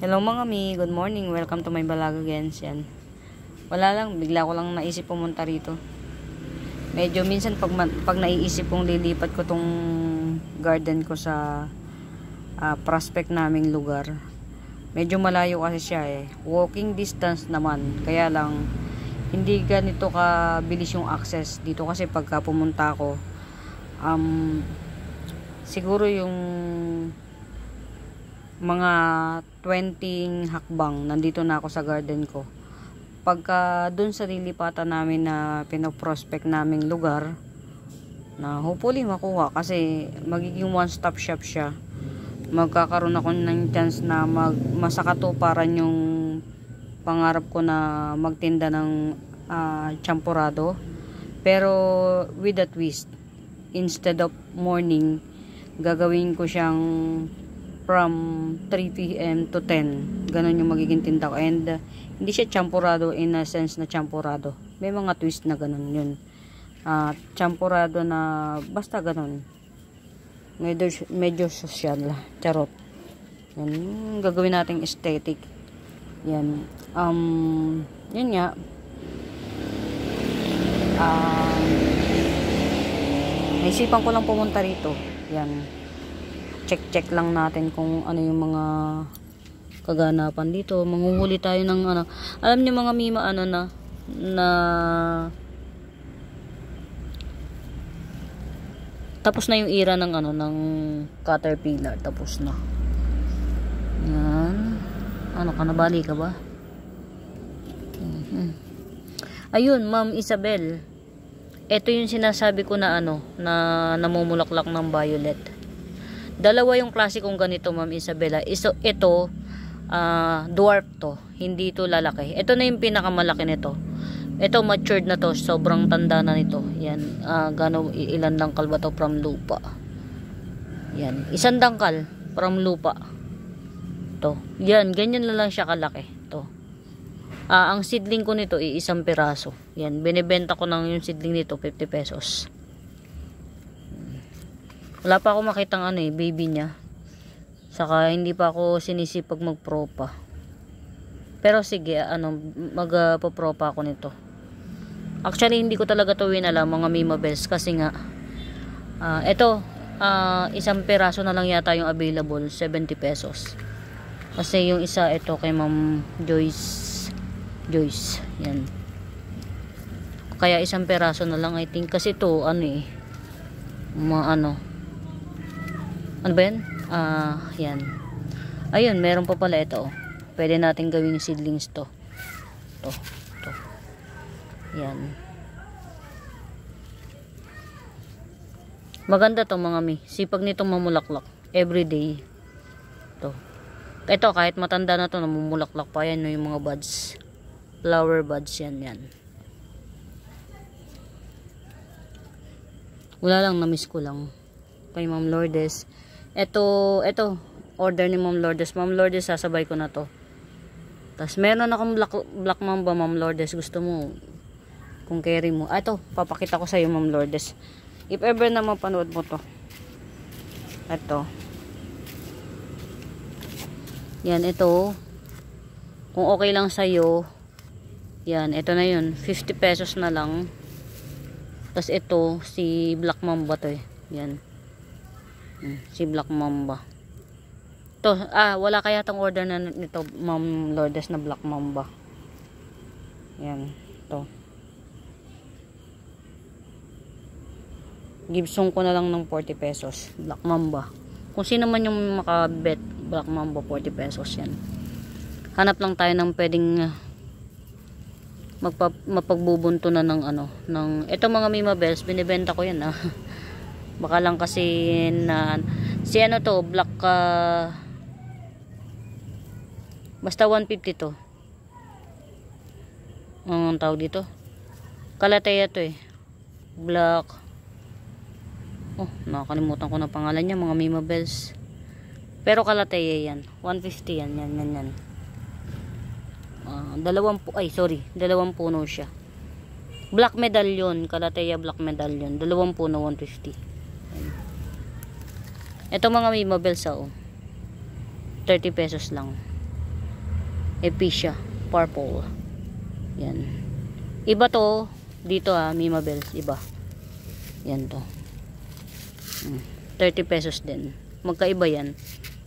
Hello mga mi, good morning. Welcome to my vlog again. Yan. Wala lang, bigla ko lang naisip pumunta rito. Medyo minsan pag naiisip kong lilipat ko tong garden ko sa prospect naming lugar. Medyo malayo kasi siya eh. Walking distance naman. Kaya lang hindi ganito kabilis yung access dito kasi pagka pumunta ako siguro yung mga 20 hakbang nandito na ako sa garden ko. Pagka dun sa lilipatan namin na pinoprospect naming lugar na hopefully makuha kasi magiging one stop shop siya, magkakaroon ako ng chance na masakatuparan yung pangarap ko na magtinda ng champurado, pero with a twist. Instead of morning, gagawin ko siyang from 3 PM to 10. Ganon yung magiging tinda ko. And hindi siya champurado in a sense na champurado. May mga twist na ganon yun. Champurado na basta ganon. Medyo social. Charot. Yan. Gagawin nating aesthetic. Yan. Yun nga. Naisipan ko lang pumunta rito. Yan. Check lang natin kung ano yung mga kaganapan dito. Manguhuli tayo ng ano. Alam niyo mga mima na tapos na yung era ng ng caterpillar. Tapos na. Yan. Ano ka, nabali ka ba? Ayun, Ma'am Isabel. Ito yung sinasabi ko na na namumulaklak ng violet. Dalawa yung klase kong ganito, Ma'am Isabella. Ito, dwarf to. Hindi to lalaki. Ito na yung pinakamalaki nito. Ito, matured na to. Sobrang tanda na nito. Yan. Ilan dangkal ba to from lupa? Yan. Isang dangkal from lupa. To. Yan. Ganyan na lang siya kalaki. To. Ang seedling ko nito isang piraso. Yan. Binibenta ko ng yung seedling nito 50 pesos. Wala pa ako makitang baby niya. Saka hindi pa ako sinisipag magpropa. Pero sige, magpopropa ako nito. Actually, hindi ko talaga to alam mga Mima Bells kasi nga isang peraso na lang yata yung available, 70 pesos. Kasi yung isa ito kay Ma'am Joyce. Yan. Kaya isang peraso na lang I think kasi to ano ba yan? Yan. Ayun, meron pa pala ito. Pwede natin gawing seedlings to. To. Yan. Maganda to mga mi. Sipag nitong mamulaklak. Everyday. To. Ito, kahit matanda na to, namumulaklak pa yan yung mga buds. Flower buds yan. Wala lang, na-miss ko lang. Kay Ma'am Lourdes. Ito, order ni Ma'am Lourdes. Ma'am Lourdes, sasabay ko na to. Tapos, meron akong black mamba, Ma'am Lourdes. Gusto mo, kung carry mo. Ito, papakita ko sa'yo, Ma'am Lourdes. If ever na mapanood mo to. Ito. Yan, ito. Kung okay lang sa'yo, yan, ito na yun. 50 pesos na lang. Tapos, ito, si black mamba to eh. Yan. Si Black Mamba. To, wala kaya tong order na nito, Ma'am Lourdes, na Black Mamba. Yan, to. Gibson ko na lang ng 40 pesos, Black Mamba. Kung sino man yung makabet, Black Mamba, 40 pesos yan. Hanap lang tayo ng pwedeng mapagbubunto na ng ito mga Mima Bells, binibenta ko yan baka lang kasi na si to black basta 150 to ang tawag dito, Calathea to black, nakakalimutan ko na pangalan niya mga Mima Bells, pero Calathea yan, 150 yan. Dalawang puno siya. Black medallion, Calathea black medallion, 2 puno, 150. Ito mga Mima Bells 30 pesos lang. Epicia purple. Yan. Iba to dito Mima Bells, iba. Yan to. 30 pesos din. Magkaiba yan.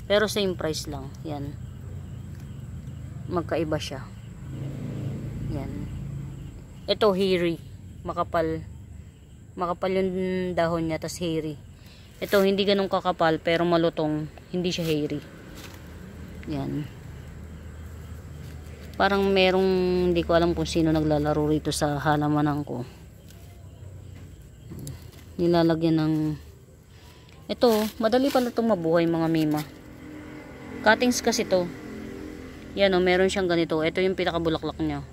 Pero same price lang. Yan. Magkaiba siya. Yan. Ito hairy. Makapal. Makapal yung dahon niya, tas hairy. Ito hindi ganun kakapal pero malutong. Hindi siya hairy. Yan. Parang merong, hindi ko alam kung sino naglalaro rito sa halamanan ko. Nilalagyan ng ito, madali pala itong mabuhay mga Mima. Cuttings kasi to. Yan meron siyang ganito. Ito yung pinakabulaklak niya.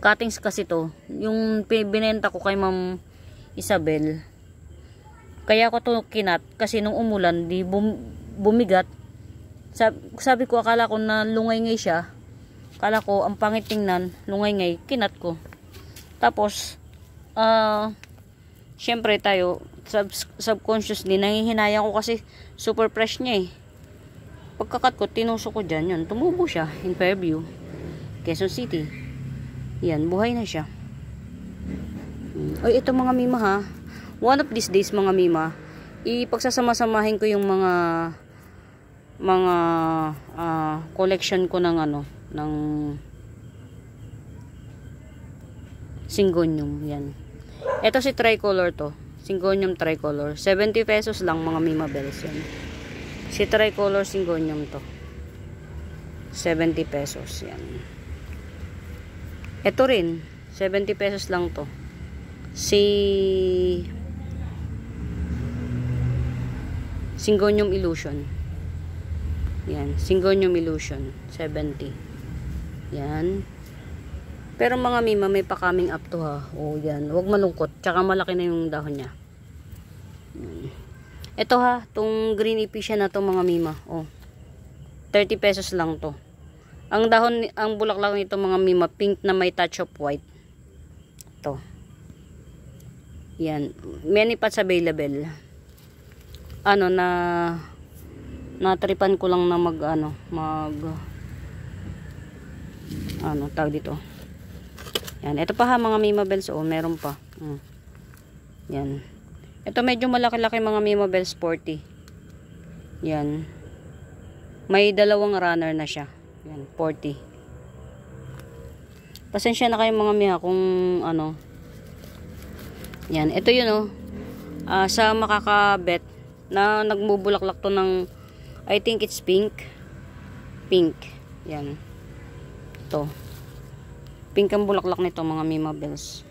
Cuttings kasi to. Yung binenta ko kay Ma'am Isabel. Kaya ko to kinat kasi nung umulan di bumigat. Sabi ko akala ko na lungay-ngay siya. Akala ko ang pangit tingnan, lungay-ngay, kinat ko. Tapos syempre tayo subconsciously nangihinayang ko kasi super fresh niya pagkakat ko tinusok ko dyan, yun tumubo siya in Fairview, Quezon City. Yan, buhay na siya. Ay, ito mga Mima one of these days mga Mima, ipagsasama-samahin ko yung mga collection ko ng ng Syngonium. Yan, ito si tricolor to, Syngonium tricolor, 70 pesos lang mga Mima Bells. Yan, si tricolor Syngonium to, 70 pesos. Yan, ito rin 70 pesos lang to, si Syngonium Illusion. Yan, Syngonium Illusion 70. Yan. Pero mga Mima, may pa coming up to yan, huwag malungkot, tsaka malaki na yung dahon niya. Ito tong green epicia na to mga Mima, 30 pesos lang to. Ang dahon, ang bulaklak nito mga Mima, pink na may touch of white. Ito. Yan, many pots available. Natripan ko lang na tawag dito. Yan, ito pa mga Mima Bells, meron pa. Yan. Ito medyo malaki-laki mga Mima Bells, 40. Yan. May dalawang runner na siya. Yan, 40. Pasensya na kayo mga Mima kung Yan, ito yun sa makakabet na nagbubulaklak to ng, I think it's pink. Pink. Yan. Ito. Pink ang bulaklak nito mga Mima Bells.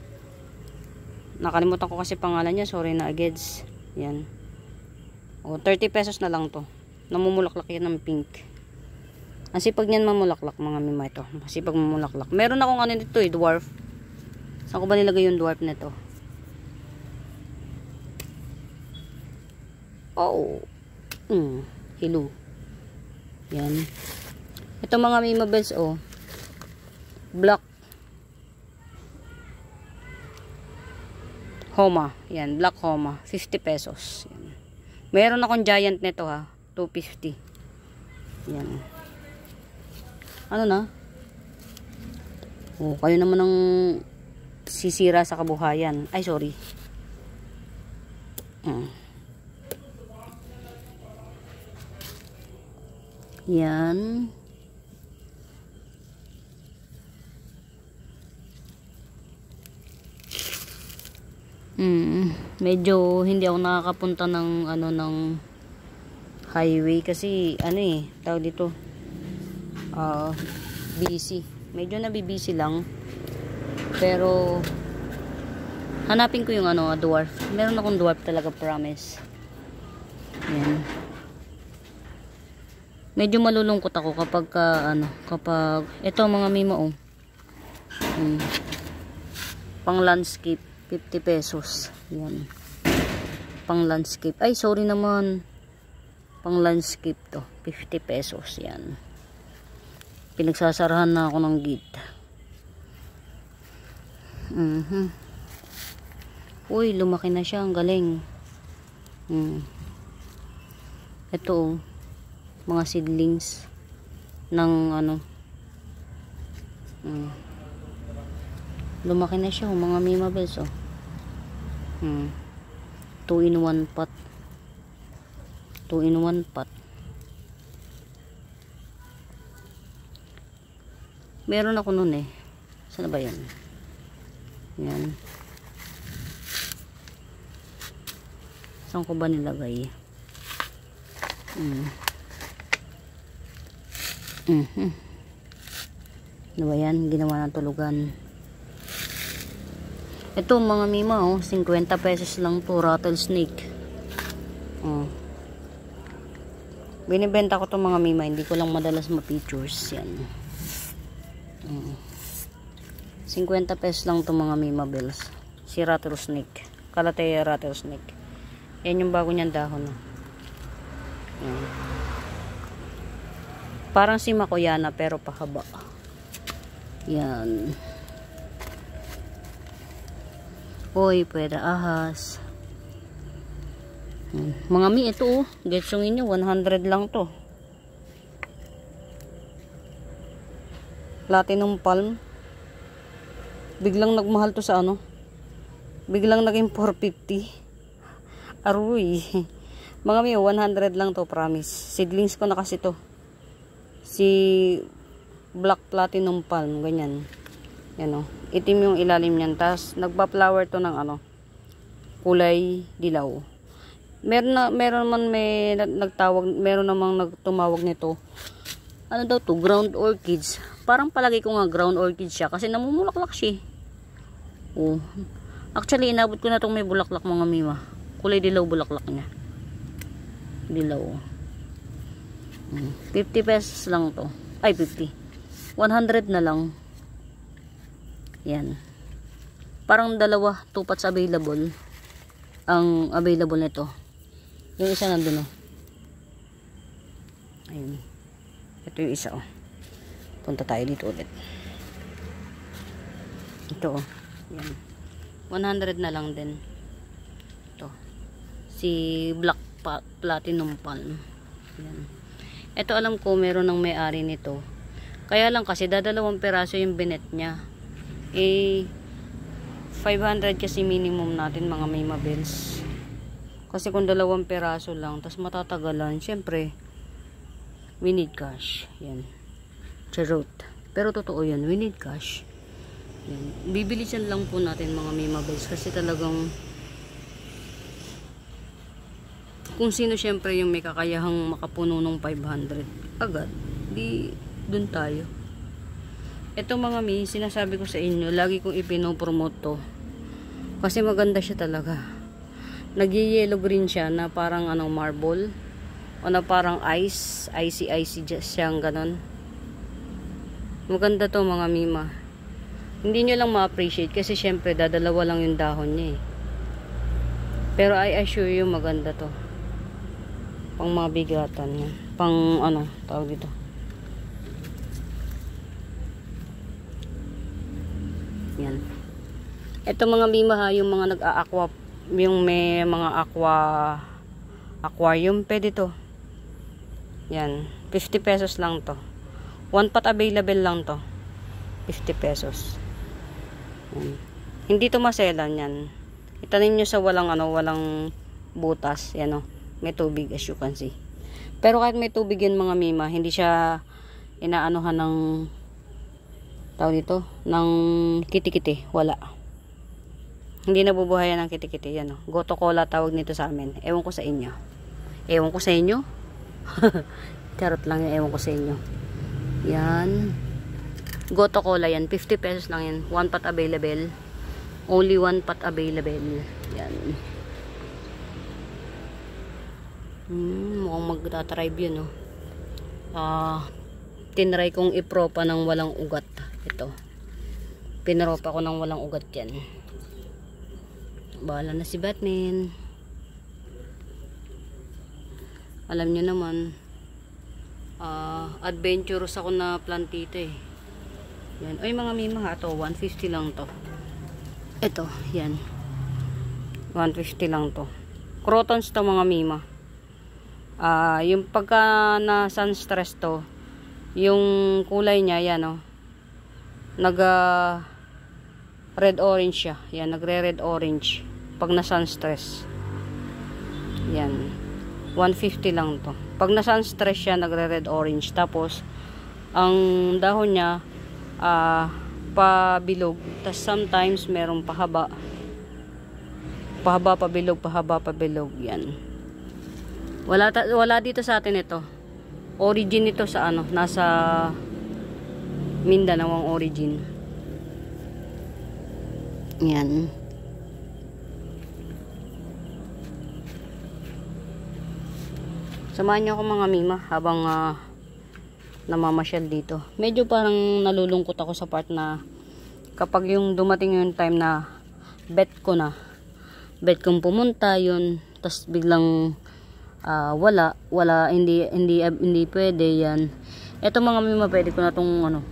Nakalimutan ko kasi pangalan niya. Sorry na ageds. Yan. 30 pesos na lang to. Namumulaklak yan ng pink. Ang sipag niyan mamulaklak mga Mima ito. Masipag mamulaklak. Meron akong dito dwarf. Saan ko ba nilagay yung dwarf nito? Hello. Yan. Ito mga Mima Bells black Homa. Yan, black Homa, 50 pesos. Yan. Meron akong giant nito 250. Yan. Ano na? Kayo naman ang sisira sa kabuhayan. Ay, sorry. Yan. Medyo hindi ako nakakapunta ng ng highway kasi tawag dito busy. Medyo nabibisi lang. Pero hanapin ko yung dwarf. Meron akong dwarf talaga, promise. Yan. Medyo malulungkot ako kapag kapag ito mga Mima pang landscape 50 pesos. Yan. Pang landscape. Ay, sorry naman. Pang landscape to. 50 pesos. Yan. Pinagsasarahan na ako ng gate. Uy, lumaki na siya. Ang galing. Ito mga seedlings ng Lumaki na siya, mga Mima Bells, oh. 2-in-1 pot. 2-in-1 pot. Meron ako nun eh. Saan ba yan? Yan. Saan ko ba nilagay? Ano ba yan? Ginawa ng tulugan. Ito mga Mima, oh, 50 pesos lang to, rattlesnake. Oh. Binibenta ko to mga Mima, hindi ko lang madalas ma-pictures. Yan. 50 pesos lang to mga Mima Bells. Si rattlesnake. Calathea rattlesnake. Yan yung bago niyang dahon. Oh. Yan. Parang si Makoyana pero pahaba. Yan. Uy, pwede ahas. Mga Mi, ito oh. Getsongin nyo, 100 lang to. Platinum palm. Biglang nagmahal to sa ano? Biglang naging 450. Aruy. Mga Mi, 100 lang to, promise. Seedlings ko na kasi to. Si black platinum palm, ganyan. Yan o. Itim yung ilalim niyan. Tapos, nagpa-flower to ng ano, kulay dilaw. Meron man may nagtawag, meron namang nagtumawag nito. Ano daw to? Ground orchids. Parang palagi ko nga ground orchids siya kasi namumulaklak siya. Oh. Actually, inabot ko na itong may bulaklak mga Mima. Kulay dilaw bulaklak niya. Dilaw. 50 pesos lang to. Ay, 50. 100 na lang. Yan. Parang dalawa, 2 pots available. Ang available nito. Yung isa nandun, oh. Ayun. Ito yung isa, oh. Punta tayo dito ulit. Ito, oh. Yan. 100 na lang din. Ito. Si black platinum palm. Yan. Ito alam ko meron ng may-ari nito. Kaya lang kasi dadalawang peraso yung binet niya. 500 kasi minimum natin mga Mima Bells. Kasi kung dalawang peraso lang, tas matatagalan, syempre, we need cash. Yan. Charot. Pero totoo yan, we need cash. Yan. Bibilisan lang po natin mga Mima Bells kasi talagang kung sino syempre yung may kakayahang makapuno ng 500 agad, di dun tayo. Ito mga Mi, sinasabi ko sa inyo, lagi kong ipinopromote to. Kasi maganda siya talaga. Nag-yellow green siya na parang anong marble. O na parang icy siyang ganon. Maganda to mga Mima. Hindi nyo lang ma-appreciate kasi syempre dadalawa lang yung dahon niya eh. Pero I assure you maganda to. Pang mga bigatan yan. Pang ano, tawag dito. Yan. Ito mga Mima ha, yung mga nag-a-aqua, yung may mga aquarium, pwede to. Yan. 50 pesos lang to. 1 pot available lang to. 50 pesos. Yan. Hindi to maselan yan. Itanim nyo sa walang ano, walang butas. Yan o. May tubig as you can see. Pero kahit may tubig yan mga Mima, hindi siya inaanuhan ng tawag dito, ng kitikiti. Wala. Hindi nabubuhayan ng kitikiti. Yan o. Goto Cola tawag nito sa amin. Ewan ko sa inyo. Ewan ko sa inyo? Charot lang yung ewan ko sa inyo. Yan. Goto Cola yan. 50 pesos lang yan. 1 pot available. Only 1 pot available. Yan. Mukhang magtatribe yun, no? Tinry kong ipropa ng walang ugat. Ito. Pinaropa ko ng walang ugat yan. Bahala na si Batman. Alam nyo naman, adventurous ako na plantita eh. Yan. Ay mga Mima ha, ito 150 lang to. Ito, yan. 150 lang to. Crotons to mga Mima. Yung pagka na sun stress to, yung kulay niya yan oh. nag red orange siya. Yan, nagre-red orange pag na sun stress. Yan. 150 lang to. Pag na sun stress siya, nagre-red orange. Tapos ang dahon niya pabilog. Tapos sometimes merong pahaba. Pahaba, pabilog, pahaba, pabilog. Yan. Wala dito sa atin ito. Origin nito sa ano, nasa Mindanao ang origin. Yan. Samahan niyo ako mga mima habang namamasyal dito. Medyo parang nalulungkot ako sa part na kapag yung dumating yung time na bet kong pumunta yun, tas biglang wala, hindi pwede yan. Eto mga mima, pwede ko na tong ano,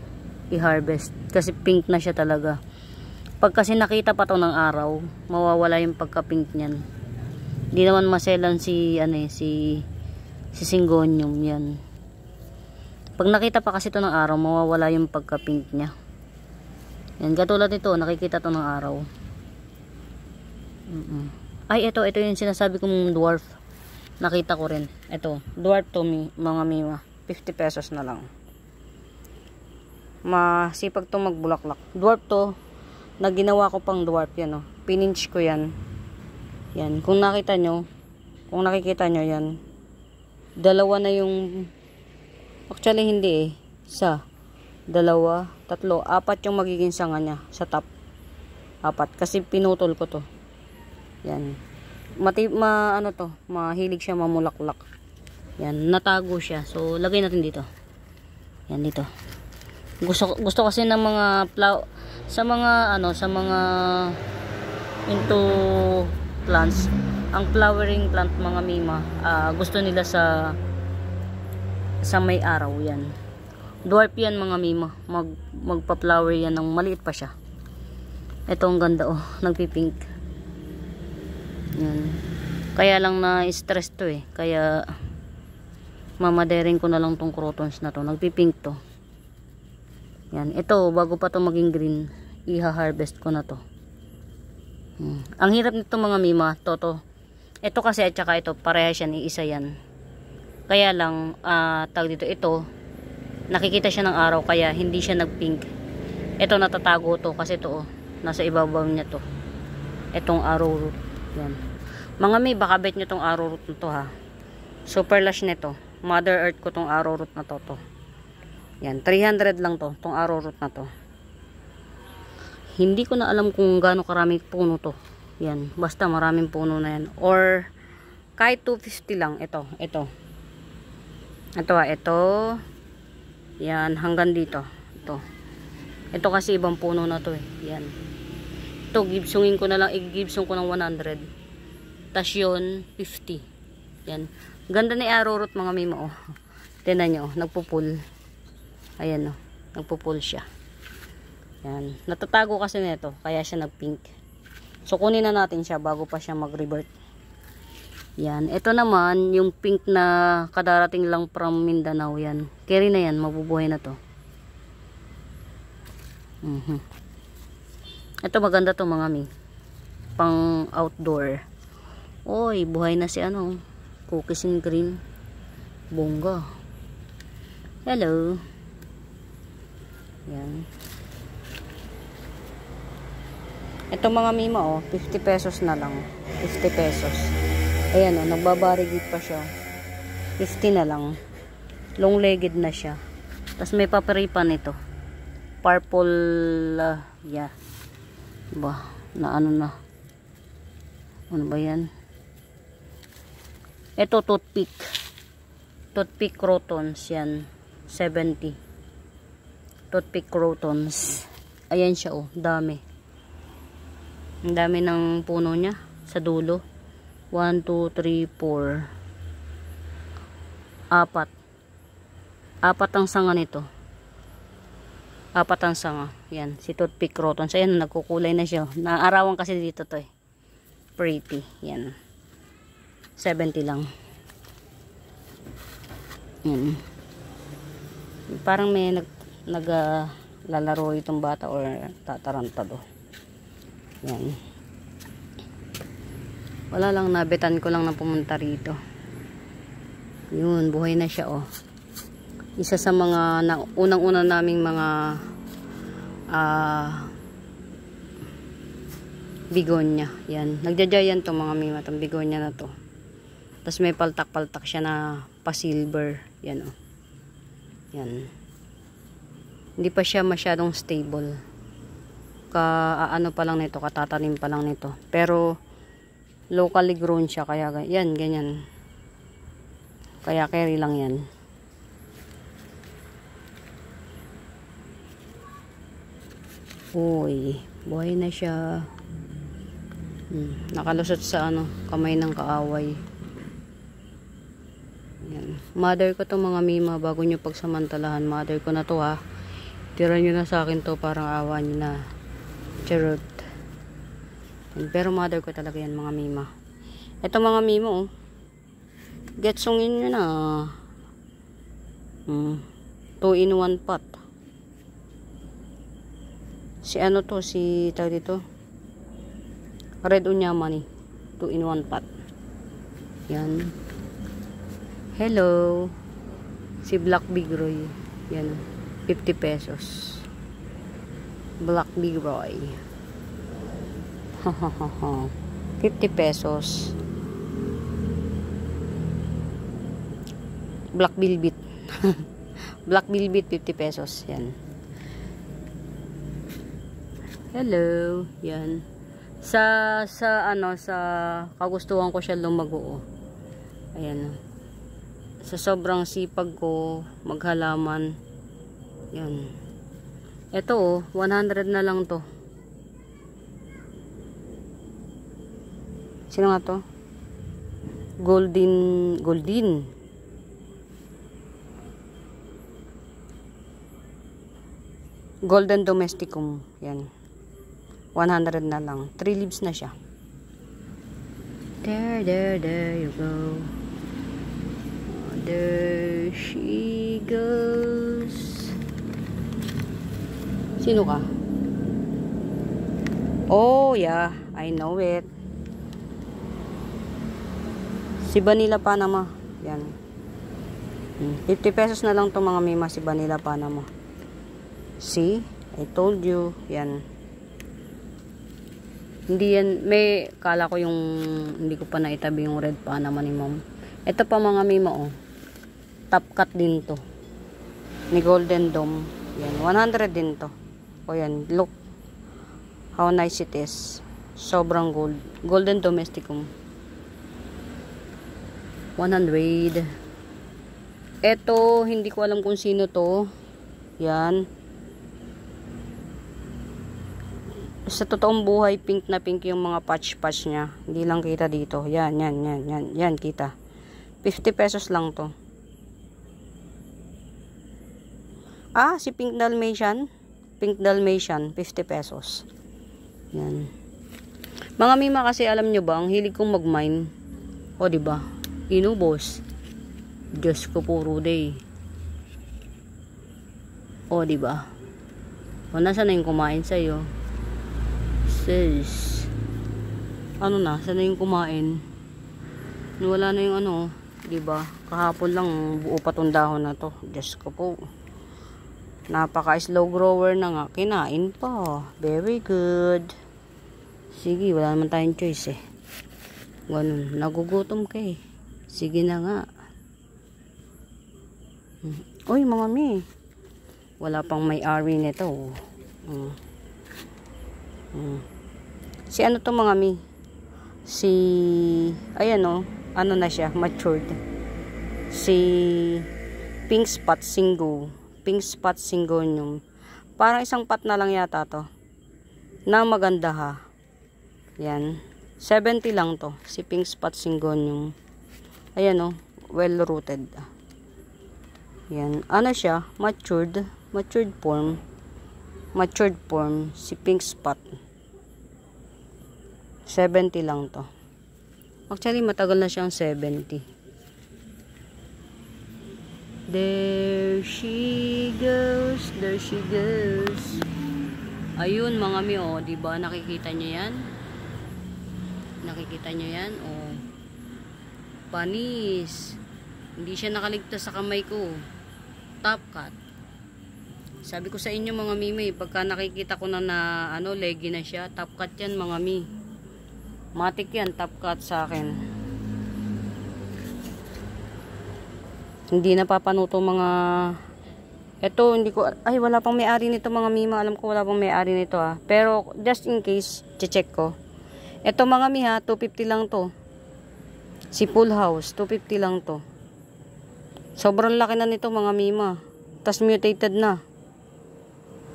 i-harvest kasi pink na siya talaga. Pag kasi nakita pa to ng araw, mawawala yung pagka-pink niyan. Hindi naman maselan si Syngonium yan. Pag nakita pa kasi to ng araw, mawawala yung pagka-pink niya. Yan, katulad nito, nakikita to ng araw. Ay, ito yung sinasabi kong dwarf. Nakita ko rin. Ito, dwarf to mga mima. 50 pesos na lang. Masipag to magbulaklak. Dwarf to, na ginawa ko pang dwarf yan, oh. Pininch ko yan. Yan, kung nakikita nyo yan, dalawa na yung, actually hindi isa, dalawa, tatlo, apat yung magiging sanga niya sa top. Apat, kasi pinutol ko to. Yan. Mahilig siya mamulaklak. Yan, natago siya. So, lagay natin dito. Yan, dito. Gusto kasi ng mga sa mga into plants, ang flowering plant mga mima, gusto nila sa may araw. Yan, dwarf yan mga mima, magpa-flower yan ng maliit pa siya. Ito ang ganda, oh, nagpipink. Yan, kaya lang na stress to kaya mamadering ko na lang tong crotons na to, nagpipink to. Yan, ito bago pa to maging green, iha-harvest ko na to. Ang hirap nito mga mima, to. Ito kasi at saka ito, parehas yan, iisa yan. Kaya lang, tawag dito, ito, nakikita siya ng araw, kaya hindi siya nag-pink. Ito natatago to, kasi ito, nasa ibabaw niya to. Itong arrowroot. Yan. Mga may, baka bet nyo tong arrowroot na to ha. Super lush nito. Mother Earth ko tong arrowroot na to. Yan, 300 lang to, tong arrowroot na to. Hindi ko na alam kung gaano karaming puno to. Yan, basta maraming puno na yan. Or, kahit 250 lang. Ito. Yan, hanggang dito. Ito kasi ibang puno na to Yan. Ito, gibsungin ko na lang, i-gibsung ko ng 100. Tas yun, 50. Yan. Ganda ni arrowroot mga mima, oh. Tingnan nyo, nagpupul. Ayan, oh. Nagpupul siya. Yan. Natatago kasi nito, kaya siya nagpink. So, kunin na natin siya bago pa siya mag-revert. Yan. Ito naman, yung pink na kadarating lang from Mindanao. Yan. Carry na yan, mabubuhay na to. Ito maganda to mga mi. Pang outdoor. Oy, buhay na si cookies and cream. Bongga. Hello. Yan. Ito mga mima, 50 pesos na lang. 50 pesos. Ayan, nagbabarigid pa siya. 50 na lang. Long-legged na siya. Tapos may paperipan ito. Purple, yeah. Diba? Ano ba yan? Ito, toothpick. Toothpick crotons, yan. 70. Toothpick crotons. Ayan siya, dami. Ang dami ng puno niya sa dulo. 1, 2, 3, 4. 4. 4 ang sanga nito. 4 ang sanga. Yan, si toothpick crotons. Ayan, nagkukulay na siya. Naarawan kasi dito to Pretty. Yan. 70 lang. Yan. Parang may lalaro itong bata or tatarantado. Yan. Wala lang, nabetan ko lang na pumunta rito. Yun, buhay na siya, oh. Isa sa mga unang-una naming mga bigonya. Yan. Nagja-giant to mga mima, tong bigonya na to. Tapos may paltak-paltak siya na pa-silver. Yan, oh. Yan. Hindi pa siya masyadong stable. Ano pa lang nito, katatanim pa lang nito. Pero locally grown siya, kaya yan, ganyan. Kaya carry lang yan. Uy, buhay na siya. Nakalusot sa kamay ng kaaway. Yan. Mother ko to mga mima, bago nyo pagsamantalahan. Mother ko na to, ha. Tira nyo na sa akin to, parang awa nyo na. Charot. Pero mother ko talaga yan mga mima. Ito mga mima, oh. Getsongin nyo na. 2-in-1 pot. Si tawag dito, Red Unyamani. 2-in-1 pot. Yan. Hello. Si Black Big Roy. Yan. 50 pesos. Black Big Roy. 50 pesos. Black Bilbit. Black Bilbit 50 pesos. Yan. Hello. Yan. Sa kagustuhan ko siya lumago. Ayan. Sa sobrang sipag ko maghalaman. Yan. Ito, 100 na lang to. Sino nga to? Golden Domesticum. Yan. 100 na lang. 3 leaves na siya. There you go. There she goes. Sino ka? Oh, yeah. I know it. Si Vanilla Panama. Yan. 50 pesos na lang to mga mima, si Vanilla Panama. See? I told you. Yan. Hindi yan, kala ko hindi ko pa naitabi yung red Panama ni mom. Ito pa mga mima, oh. Top cut din to. Ni Golden Dome. Yan. 100 din to. O yan. Look. How nice it is. Sobrang gold. Golden Domesticum. 100. Ito, hindi ko alam kung sino to. Yan. Sa totoong buhay, pink na pink yung mga patch niya. Hindi lang kita dito. Yan. Yan, kita. 50 pesos lang to. Si Pink Dalmatian. Pink Dalmatian, 50 pesos. Yan. Mga mima, kasi alam nyo ba, ang hilig kong mag-mine. O, diba? Inubos. Diyos ko, puro day. O, diba? O, nasa na yung kumain sa'yo? Sis. Saan na yung kumain? Wala na yung diba? Kahapon lang, buo pa tong dahon na to. Diyos ko po. Napaka-slow grower na nga. Kinain pa. Very good. Sige, wala naman tayong choice eh. Ganun. Nagugutom ka eh. Sige na nga. Uy, mga mi. Wala pang may-ari nito. Si to mga mi? Ayan na siya, matured. Si Pink Spot Singo. Pink Spot Syngonium. Parang isang pot na lang yata to. Na maganda ha. Yan. 70 lang to. Si Pink Spot Syngonium. Ayan well rooted. Yan. Siya? Matured. Matured form. Si Pink Spot. 70 lang to. Actually, matagal na siyang 70. There she goes There she goes. Ayun mga mi, oh, diba? Nakikita nyo yan? Nakikita nyo yan? Oh. Panis. Hindi siya nakaligtas sa kamay ko. Top cut. Sabi ko sa inyo mga mimi, pagka nakikita ko na ano, leggy na siya, top cut yan mga mi. Matik yan, top cut sa akin. Hindi napapanuto mga... Ito, hindi ko... Ay, wala pang may-ari nito mga mima. Alam ko wala pang may-ari nito ah. Pero, just in case, check ko. Ito mga mi ha, 250 lang to. Si Full House, 250 lang to. Sobrang laki na nito mga mima. Tas mutated na.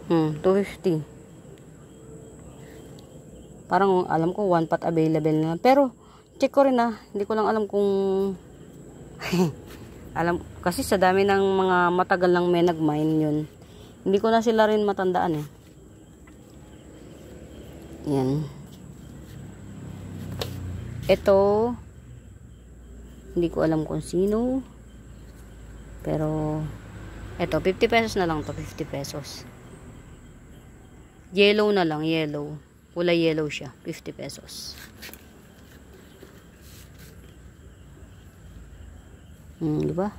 250. Parang alam ko, one pot available na. Pero, check ko rin ah. Hindi ko lang alam kung... kasi sa dami ng mga matagal lang may nag-mine yun. Hindi ko na sila rin matandaan eh. Yan. Ito, hindi ko alam kung sino. Pero, ito, 50 pesos na lang to, 50 pesos. Yellow na lang, yellow. Kulay yellow siya, 50 pesos. Diba?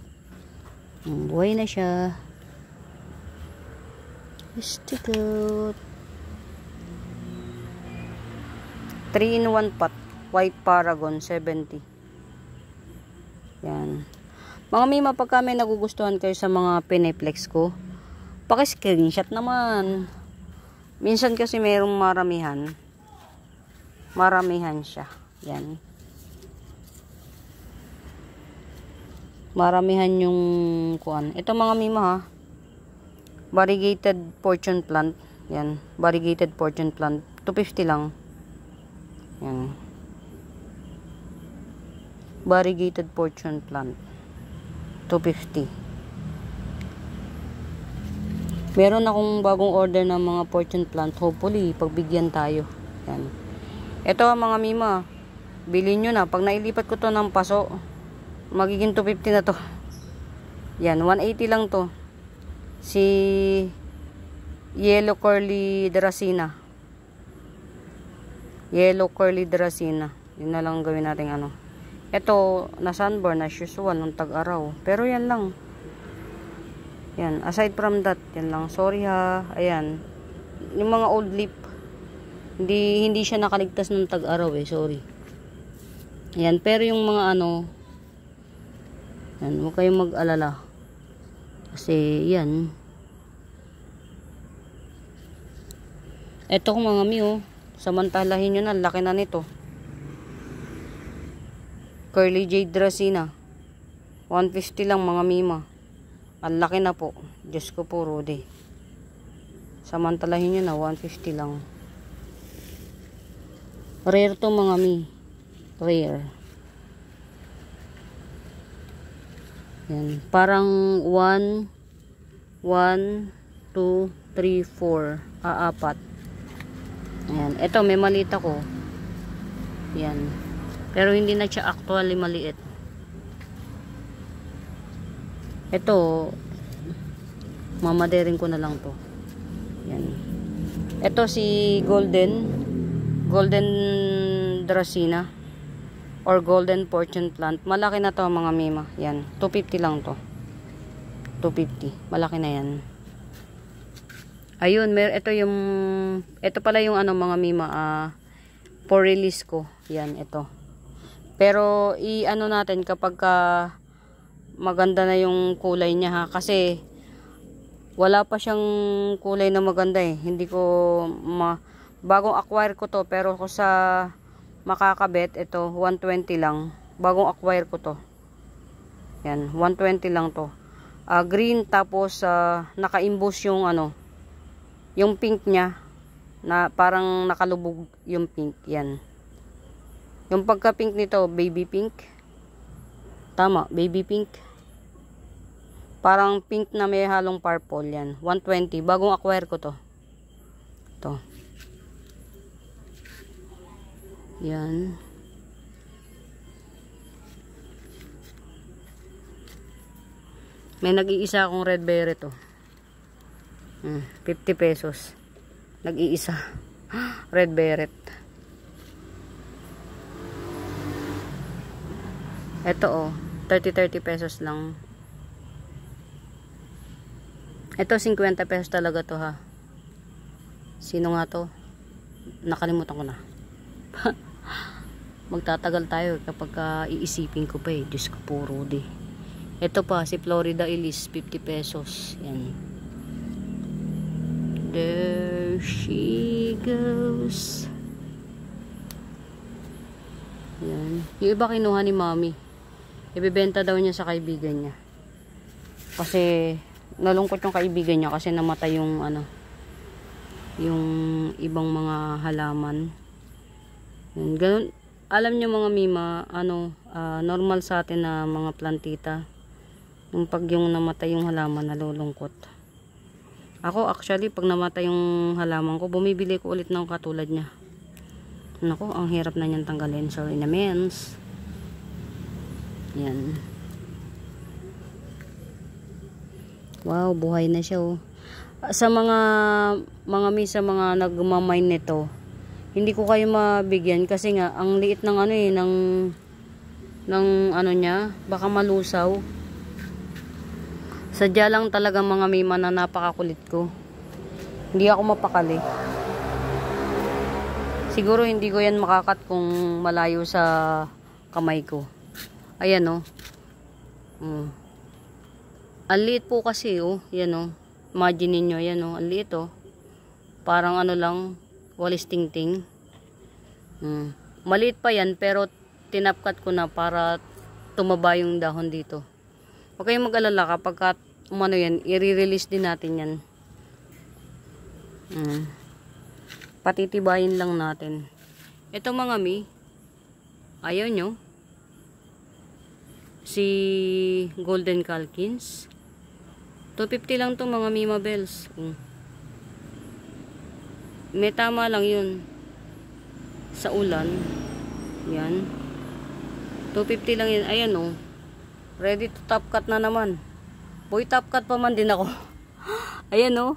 Buhay na siya. Stick out. 3-in-1 pot. White Paragon, 70. Yan. Mga mima, pagka may nagugustuhan kayo sa mga piniplex ko, paki-screenshot naman. Minsan kasi mayroong maramihan. Maramihan siya. Yan. Maramihan yung kuan. Ito mga mima ha. Variegated fortune plant. Yan. Variegated fortune plant. 250 lang. Yan. Variegated fortune plant. 250. Meron akong bagong order ng mga fortune plant. Hopefully, pagbigyan tayo. Yan. Ito mga mima. Bilhin nyo na. Pag nailipat ko to ng paso, magiging 250 na to. Yan, 180 lang to. Si Yellow Curly Dracena. Yellow Curly Dracena. Yun na lang gawin natin ano. Ito, na sunburn as usual nung tag-araw. Pero yan lang. Yan, aside from that, yan lang. Sorry ha. Ayan. Yung mga old leaf, hindi siya nakaligtas ng tag-araw eh. Sorry. Yan, pero yung mga ano, yan, huwag kayong mag-alala. Kasi, yan. Ito kung mga miyo, samantalahin nyo na, laki na nito. Curly Jade Dracena. 150 lang mga mima. Ang laki na po. Diyos ko po, Rudy. Samantalahin nyo na, 150 lang. Rare to mga mi. Rare. Yan. Parang 1, 2, 3, 4. Apat. Ayan. Ito, may maliit ako. Yan. Pero hindi na siya actually maliit. Ito, mamaderin ko na lang to. Yan. Ito si Golden Dracena or Golden Fortune Plant. Malaki na to mga mima. Yan, 250 lang to. 250. Malaki na yan. Ayun, ito pala yung ano mga mima, for release ko. Yan, ito. Pero i-ano natin kapag maganda na yung kulay niya ha, kasi wala pa siyang kulay na maganda eh. Hindi ko bagong acquire ko to, pero ko sa makakabit ito 120 lang. Bagong acquire ko to. Yan, 120 lang to. Green, tapos naka-imbus yung ano, yung pink niya na parang nakalubog yung pink. Yan. Yung pagka-pink nito, baby pink. Tama, baby pink. Parang pink na may halong purple yan. 120. Bagong acquire ko to. Ito. Yan. May nag-iisa akong red berry to. 50 pesos. Nag-iisa. Red beret. Ito oh, 30 pesos lang. Ito 50 pesos talaga to ha. Sino nga to? Nakalimutan ko na. Magtatagal tayo kapag iisipin ko pa eh. Diyos ko po, Rudy. Ito pa, si Florida Elise, 50 pesos. Yan. There she goes. Yan. Yung iba kinuha ni Mami. Ibebenta daw niya sa kaibigan niya. Kasi nalungkot yung kaibigan niya kasi namatay yung yung ibang mga halaman. Yan. Ganun. Alam niyo mga mima, normal sa atin na mga plantita. Yung pag yung namatay yung halaman, nalulungkot. Ako actually, pag namatay yung halaman ko, bumibili ko ulit ng katulad niya. Naku, ang hirap na niyan tanggalin. Sorry na mens. Yan. Wow, buhay na siya oh. Sa mga nagmamine nito, hindi ko kayo mabigyan kasi nga ang liit ng niya, baka malusaw. Sadya lang talaga mga mima na napakakulit ko. Hindi ako mapakali. Siguro hindi ko yan makakat kung malayo sa kamay ko. Ayan oh. Ang liit po kasi oh. Yan oh. Imagine niyo yan oh. Ang liit oh. Parang lang, walis ting-ting. Maliit pa yan pero tinapkat ko na para tumaba yung dahon dito. Huwag kayong mag-alala kapag yan, i-release din natin yan. Patitibayin lang natin. Ito mga mi, ayaw nyo. Si Golden Calkins. 250 lang to mga Mima Bells. May tama lang yun. Sa ulan. Yan. 250 lang yun. Ayan oh. Ready to top cut na naman. Boy, top cut pa man din ako. Ayan oh.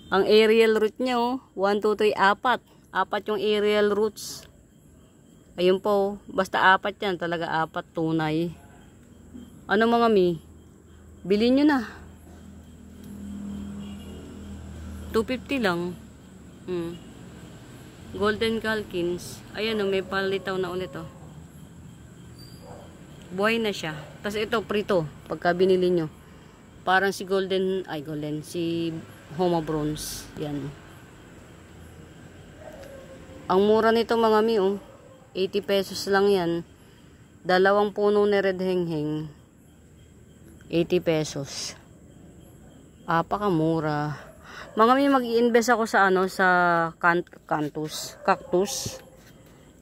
Ang aerial root niya oh. 1, 2, 3, 4. 4 yung aerial roots. Ayun po. Basta 4 yan. Talaga 4 tunay. Ano mga mi? Bilhin nyo na. 250 lang. Golden Calkins. Ayan oh. May palitaw na ulit oh. Buhay na siya. Tapos ito, prito. Pagka binili nyo. Parang si si Homa Bronze. Yan. Ang mura nito mga mi, oh. 80 pesos lang yan. 2 puno ni red hengheng. 80 pesos. Apakamura. Mga mi, mag-i-invest ako sa sa cactus.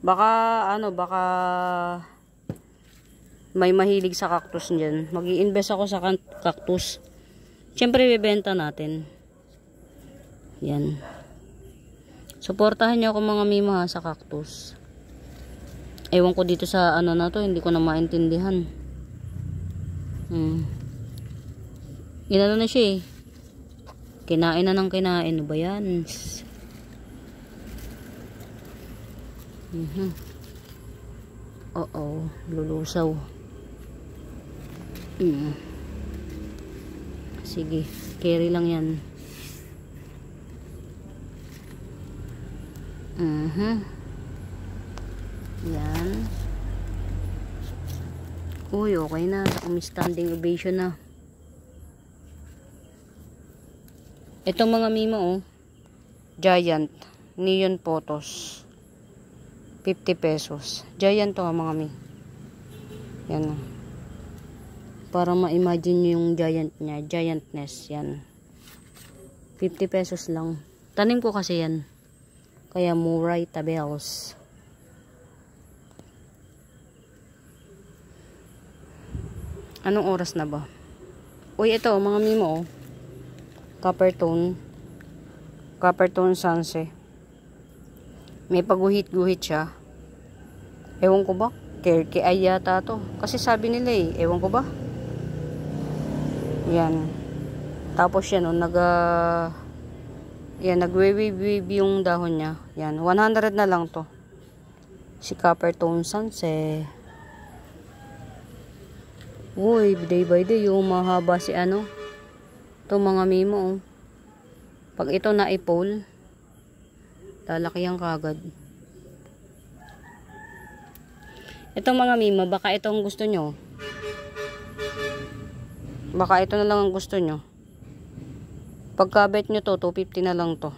Baka may mahilig sa cactus dyan. Mag-i-invest ako sa cactus. Siyempre, bibenta natin. Yan. Suportahan nyo ako mga mima sa cactus. Ewan ko dito sa na to. Hindi ko na maintindihan. Inano na siya eh. Kinain na ng kinain. Ano ba yan? Oo. Lulusaw. Sige, carry lang yan. Yan. Uy, okay na. Standing ovation na. Itong mga mimo oh. Giant. Neon photos. 50 pesos. Giant to mga mi. Yan oh. Para ma-imagine nyo yung giant niya. Giantness. Yan. 50 pesos lang. Tanim ko kasi yan. Kaya Muray Tabels. Anong oras na ba? Uy, ito mga mimo oh. Copper tone sunset. May paguhit-guhit siya. Ewan ko ba? Kerke ay yata to. Kasi sabi nila eh. Ewan ko ba? Yan. Tapos yan, oh, yan, nagwe-wave yung dahon niya. Yan, 100 na lang to. Si Coppertone Sunset. Uy, day by day, yung mahaba si ano. Ito mga mimo, oh. Pag ito na ipole, lalaki yan kagad. Ito mga mimo, baka itong gusto nyo. Baka ito na lang ang gusto nyo. Pagka-bet nyo to, 250 na lang to.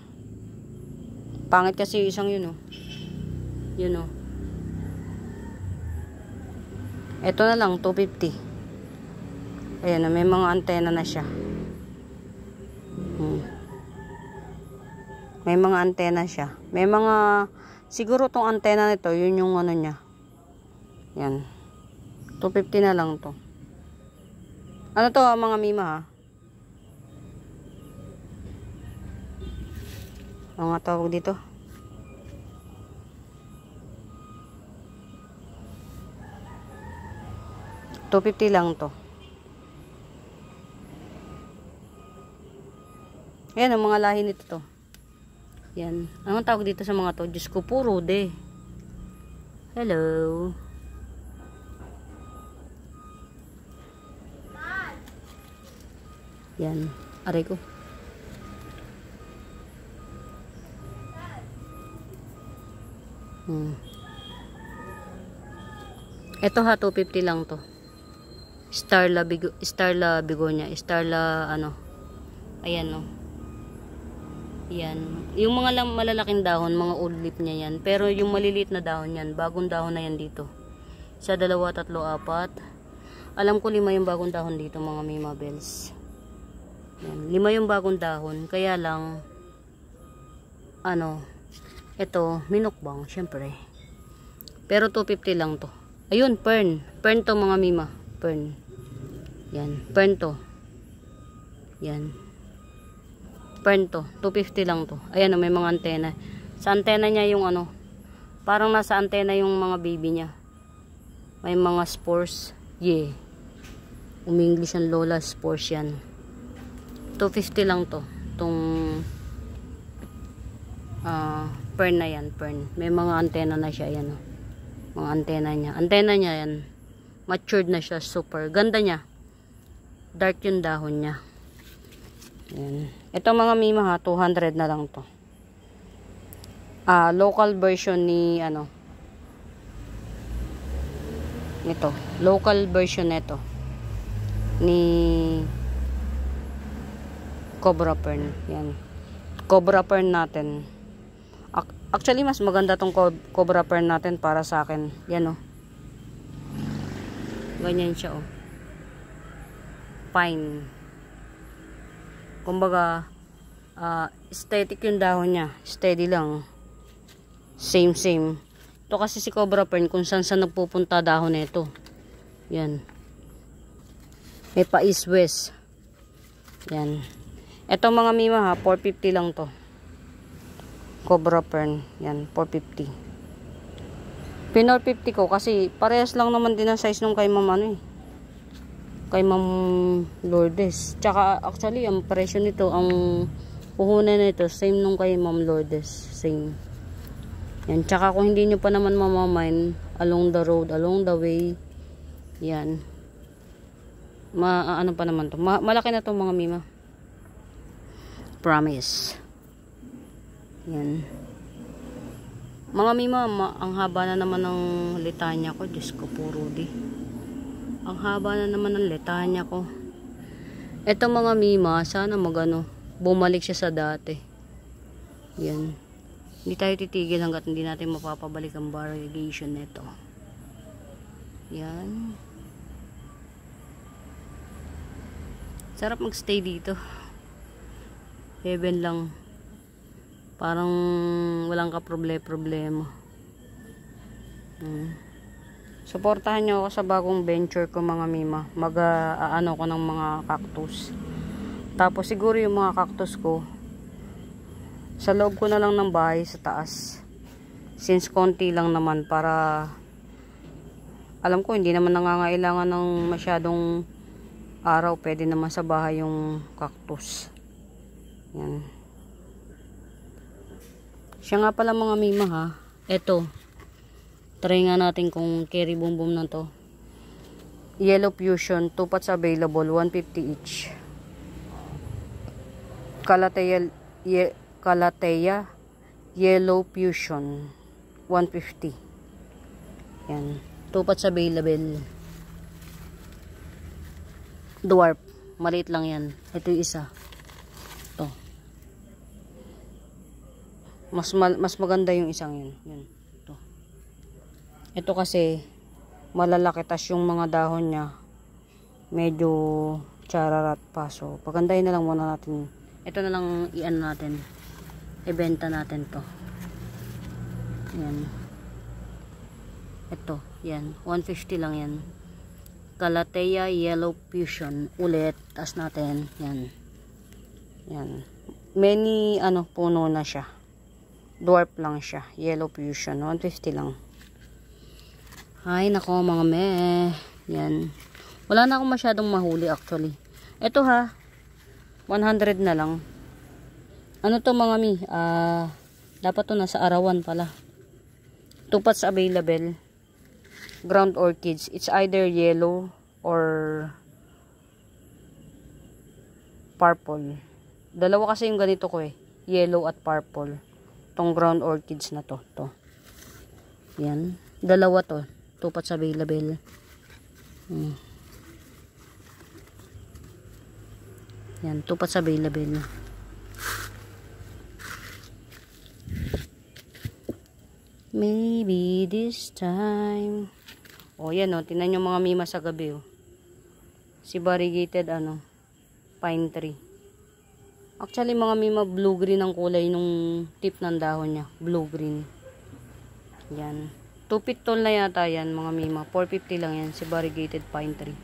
Pangit kasi isang yun, oh. Yun, oh. Ito na lang, 250. Ayan, may mga antena na siya. May mga antena siya. May mga, siguro tong antena nito, yun yung ano niya. Yan. 250 na lang to. Ano to mga mima, ha? Mga tawag dito. $250 lang to. Ayan ang mga lahi nito to. Yan. Anong tawag dito sa mga to? Diyos ko, puro de. Hello. Yan. Aray ko. Ito ha, 250 lang to. Starla Begonia. Starla ano. Ayan, no. Yan. Yung mga malalaking dahon, mga old leaf niya yan. Pero yung maliliit na dahon yan, bagong dahon na yan dito. 1, 2, 3, 4. Alam ko 5 yung bagong dahon dito, mga Mima Bells. Yan. 5 yung bagong dahon. Kaya lang, ano, ito, minukbang, syempre. Pero 250 lang to. Ayun, fern. Fern to mga Mima. Fern. Yan. Fern to. Yan. Fern to. 250 lang to. Ayan, may mga antena. Sa antena niya yung ano, parang nasa antena yung mga baby niya. May mga spores. Yeah. Umi-English ang lola, spores yan. 250 lang to. Itong fern na yan. Fern. May mga antena na siya. Ayan, oh. Mga antena niya. Antena niya yan. Matured na siya. Super. Ganda niya. Dark yung dahon niya. Ayan. Ito mga Mima ha, 200 na lang to. Local version ni ano. Ito. Local version nito. Ni Cobra Fern. Yan. Cobra Fern natin. Actually, mas maganda tong Cobra Fern natin para sa akin. Yan, oh. Ganyan siya, oh. Fine. Kumbaga, aesthetic yung dahon niya. Steady lang. Same. Ito kasi si Cobra Fern, kung saan nagpupunta dahon nito. Yan. May pa east west. Yan. Ito mga Mima ha, 450 lang to. Cobra Fern. Yan, 450. Pinor 50 ko kasi parehas lang naman din ang size nung kay Ma'am ano eh. Kay Ma'am Lourdes. Tsaka actually ang presyo nito, ang puhunan nito same nung kay Ma'am Lourdes. Same. Yan. Tsaka kung hindi nyo pa naman mamamain along the road, along the way, yan. Ano pa naman to. Malaki na to mga Mima. Promise. Yan. Mga Mima, ang haba na naman ng litanya ko. Diyos ko, puro di. Ang haba na naman ng litanya ko. Eto mga Mima, sana bumalik siya sa dati. Yan. Hindi tayo titigil hanggat hindi natin mapapabalik ang variegation nito. Yan. Sarap magstay dito. Heaven lang. Parang walang ka-problema. Suportahan nyo ako sa bagong venture ko mga Mima. Mag-aano ko ng mga cactus. Tapos siguro yung mga cactus ko, sa loob ko na lang ng bahay sa taas. Since konti lang naman para alam ko hindi naman nangangailangan ng masyadong araw, pwede naman sa bahay yung cactus. Yan. Siya nga pala mga mima ha. Ito. Try nga natin kung cherry boom boom na to. Yellow Fusion, 2 pots available, 150 each. Calathea Yellow Fusion, 150. Yan. 2 pots available. Dwarf. Maliit lang yan. Ito yung isa. Ito. Mas maganda yung isang yun. Yan. Ito. Ito kasi malalaki, tas yung mga dahon niya medyo chararat pa. So, pagandahin na lang muna natin. Ito na lang i-ano natin. Ibenta natin to. Yan. Ito. Yan. 150 lang yan. Calathea Yellow Fusion. Ulit. Tas natin. Yan. Yan. Many puno na siya. Dwarf lang siya. Yellow Fusion. 150 lang. Ay, nako mga yan. Wala na akong masyadong mahuli actually. Ito ha. 100 na lang. Ano to mga dapat to nasa arawan pala. 2 pots available. Ground orchids. It's either yellow or purple. Dalawa kasi yung ganito ko eh. Yellow at purple. Tong ground orchids na to. Yan. Dalawa to. 2 pots available. Yan, 2 pots available. Maybe this time. Oh, yan tingnan nyo mga mima sa gabi Si variegated pine tree. Actually mga mima, blue green ang kulay nung tip ng dahon niya. Blue green. Yan. 2 feet tall na yata yan mga mima. 450 lang yan si variegated pine tree.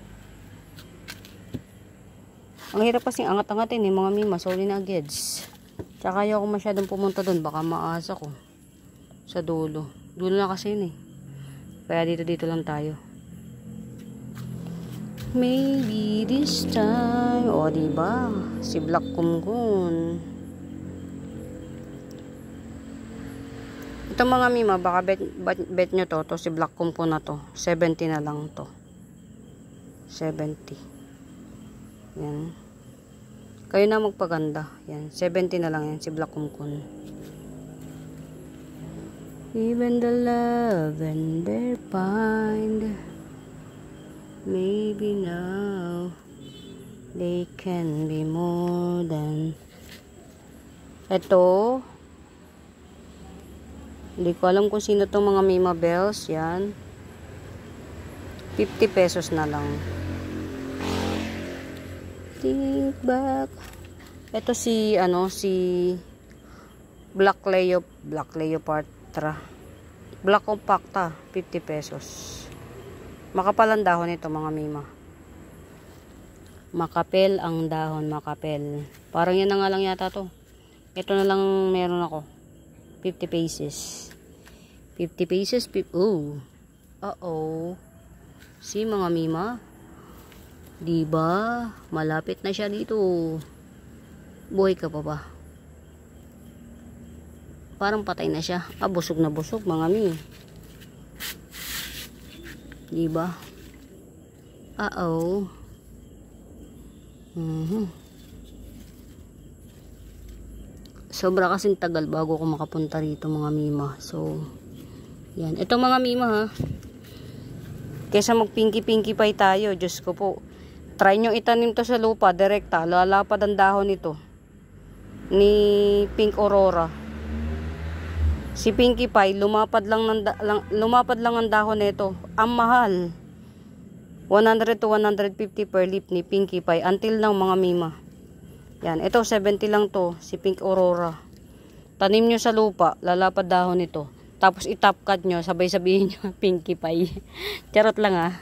Ang hirap kasing angat-angatin mga mima. Sorry na ageds. Tsaka ayaw ko masyadong pumunta doon. Baka maasa ko. Sa dulo. Dulo na kasi yun Kaya dito lang tayo. Maybe this time. O diba? Si Black Kumkun. Ito mga mima, baka bet nyo to si Black Kumkun na to. 70 na lang to. 70. Yan. Kayo na magpaganda. Yan. 70 na lang yan si Black Kumkun. Even the lavender pine, maybe now they can be more than. Ito. Hindi ko alam kung sino itong mga Mima Bells. Yan. 50 pesos na lang. Think back. Ito si Black Leopatra. Black Compacta. 50 pesos. Makapal ang dahon ito mga Mima. Makapel ang dahon. Makapel. Parang yan na nga lang yata to. Ito na lang meron ako. 50 pesos. 50 pesos. Oh. Uh-oh. Si mga Mima. Diba? Malapit na siya dito. Buhay ka pa ba? Parang patay na siya. Busog na busog mga Mi. Diba? Uh-oh. Sobra kasing tagal bago ako makapunta rito mga Mima. So, yan. Ito mga Mima ha. Kesa mag-pinky-pinky pie tayo. Diyos ko po. Try nyo itanim to sa lupa. Direkta. Lalapad ang dahon nito. Ni Pink Aurora. Si Pinky Pie, lumapad lang ang dahon nito. Ang mahal. 100 to 150 per leaf ni Pinky Pie. Until now mga Mima. Yan, ito 70 lang to, si Pink Aurora. Tanim nyo sa lupa, lalapad dahon nito. Tapos i-top cut nyo, sabay sabihin nyo Pinky Pie. Charot lang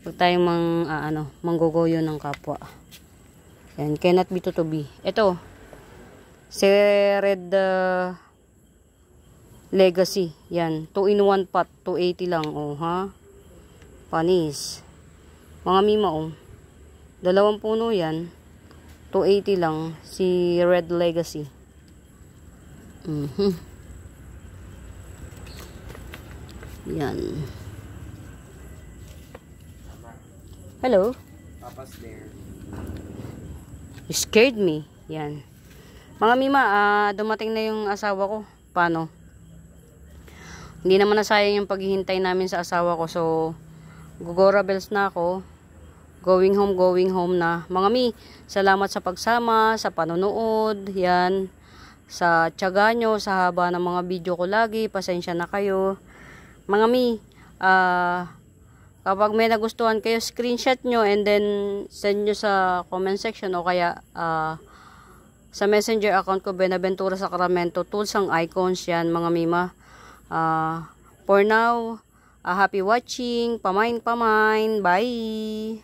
Huwag tayong manggugoyo ng kapwa. Yan, cannot be to be. Ito, si Red Legacy. Yan, 2 in 1 pot, 280 lang. Panis. Mga Mima Dalawang puno yan. 280 lang. Si Red Legacy. Yan. Hello? Papa's there. You scared me. Yan. Mga Mima, dumating na yung asawa ko. Paano? Hindi naman nasayang yung paghihintay namin sa asawa ko. So, gugora bells na ako. Going home na. Mga Mi, salamat sa pagsama, sa panonood. Yan. Sa tiyaga nyo, sa haba ng mga video ko lagi. Pasensya na kayo. Mga Mi, kapag may nagustuhan kayo, screenshot nyo and then send nyo sa comment section o kaya sa messenger account ko, Benaventura Sacramento, tools ang icons yan, mga Mima. For now, happy watching. Pamain. Bye!